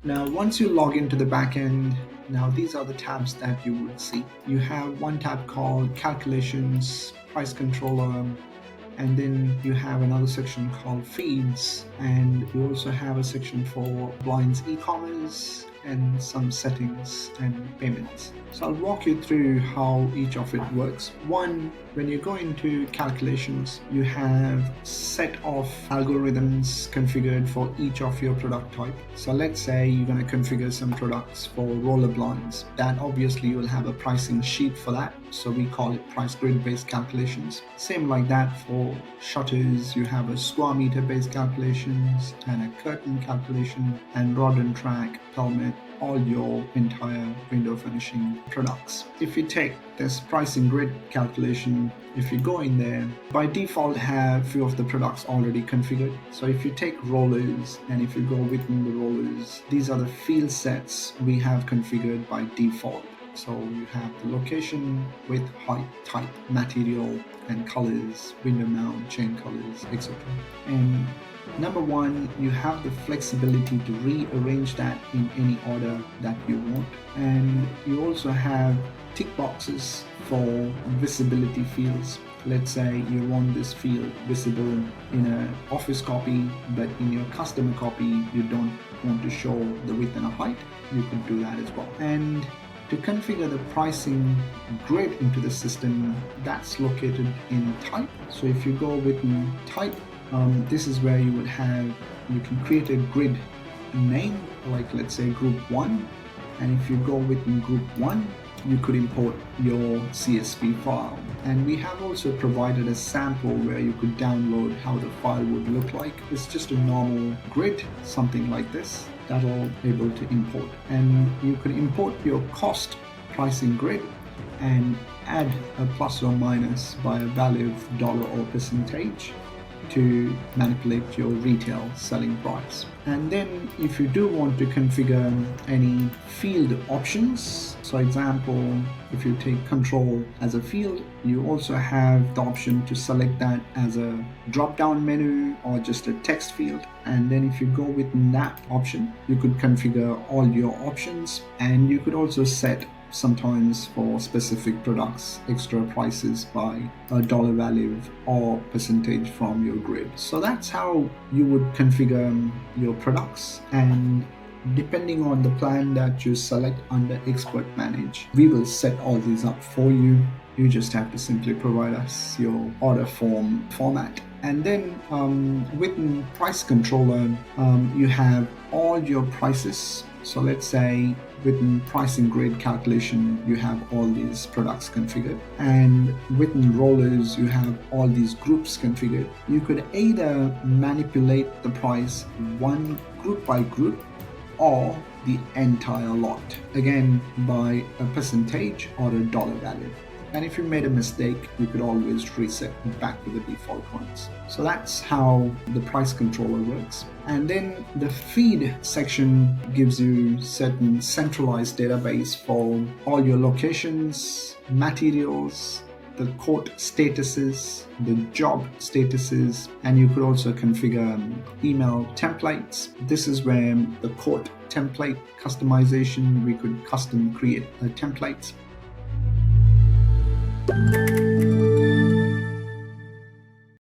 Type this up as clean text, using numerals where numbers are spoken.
Now, once you log into the backend, now these are the tabs that you would see. You have one tab called Calculations, Price Controller, and then you have another section called Feeds, and you also have a section for Blinds e-commerce and some settings and payments. So I'll walk you through how each of it works. One, when you go into calculations, you have set of algorithms configured for each of your product type. So let's say you're going to configure some products for roller blinds. That obviously you'll have a pricing sheet for that. So we call it price grid based calculations. Same like that for shutters, you have a square meter based calculations and a curtain calculation and rod and track, pelmet, all your entire window furnishing products. If you take this pricing grid calculation, if you go in there, by default have few of the products already configured. So if you take rollers and if you go within the rollers, these are the field sets we have configured by default. So you have the location, width, height, type, material, and colors, window mount, chain colors, etc. And number one, you have the flexibility to rearrange that in any order that you want. And you also have tick boxes for visibility fields. Let's say you want this field visible in an office copy, but in your customer copy, you don't want to show the width and a height. You could do that as well. And to configure the pricing grid into the system, that's located in type. So if you go within type, this is where you can create a grid name, like let's say group 1. And if you go within group 1, you could import your CSV file. And we have also provided a sample where you could download how the file would look like. It's just a normal grid, something like this, that'll able to import. And you could import your cost pricing grid and add a plus or minus by a value of dollar or percentage to manipulate your retail selling price. And then if you do want to configure any field options, so example, if you take control as a field, you also have the option to select that as a drop-down menu or just a text field. And then if you go within that option, you could configure all your options, and you could also set sometimes for specific products extra prices by a dollar value or percentage from your grid. So that's how you would configure your products, and depending on the plan that you select under Expert Manage, we will set all these up for you. You just have to simply provide us your order form format. And then within Price Controller, you have all your prices. So let's say within pricing grid calculation, you have all these products configured. And within rollers, you have all these groups configured. You could either manipulate the price one group by group or the entire lot, again by a percentage or a dollar value. And if you made a mistake, you could always reset back to the default ones. So that's how the price controller works. And then the feed section gives you certain centralized database for all your locations, materials, the quote statuses, the job statuses, and you could also configure email templates. This is where the quote template customization, we could custom create templates.